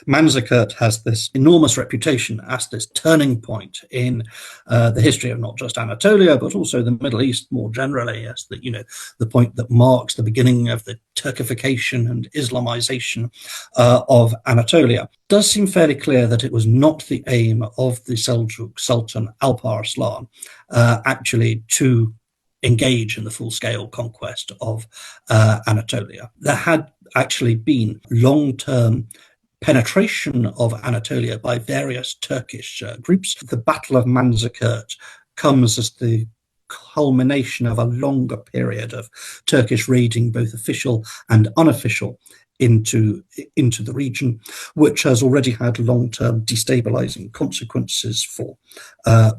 Manzikert has this enormous reputation as this turning point in the history of not just Anatolia, but also the Middle East more generally, as the point that marks the beginning of the Turkification and Islamization of Anatolia. It does seem fairly clear that it was not the aim of the Seljuk Sultan Alp Arslan actually to engage in the full-scale conquest of Anatolia. There had actually been long-term penetration of Anatolia by various Turkish groups. The Battle of Manzikert comes as the culmination of a longer period of Turkish raiding, both official and unofficial, into the region, which has already had long-term destabilizing consequences for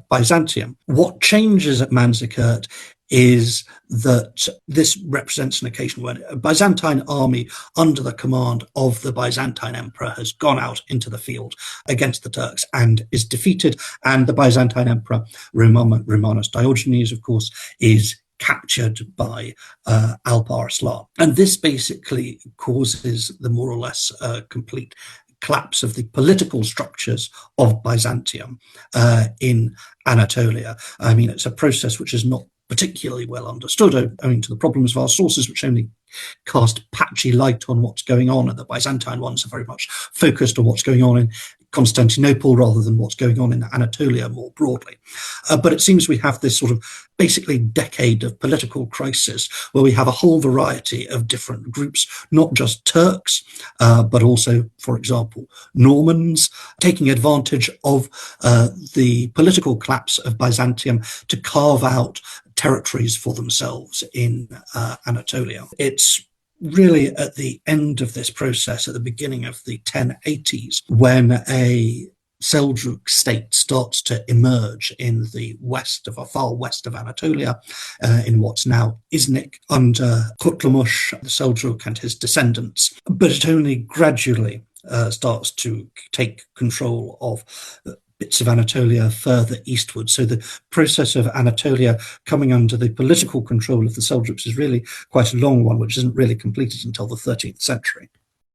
Byzantium. What changes at Manzikert is that this represents an occasion when a Byzantine army under the command of the Byzantine emperor has gone out into the field against the Turks and is defeated, and the Byzantine emperor Romanus Diogenes, of course, is captured by Alp Arslan. And this basically causes the more or less complete collapse of the political structures of Byzantium in Anatolia. I mean, it's a process which is not particularly well understood, owing to the problems of our sources, which only cast patchy light on what's going on, and the Byzantine ones are very much focused on what's going on in Constantinople rather than what's going on in Anatolia more broadly. But it seems we have this sort of basically decade of political crisis where we have a whole variety of different groups, not just Turks, but also, for example, Normans, taking advantage of the political collapse of Byzantium to carve out territories for themselves in Anatolia. It's really at the end of this process, at the beginning of the 1080s, when a Seljuk state starts to emerge in the far west of Anatolia, in what's now Iznik, under Kutlumush, the Seljuk and his descendants. But it only gradually starts to take control of bits of Anatolia further eastward. So the process of Anatolia coming under the political control of the Seljuks is really quite a long one, which isn't really completed until the 13th century.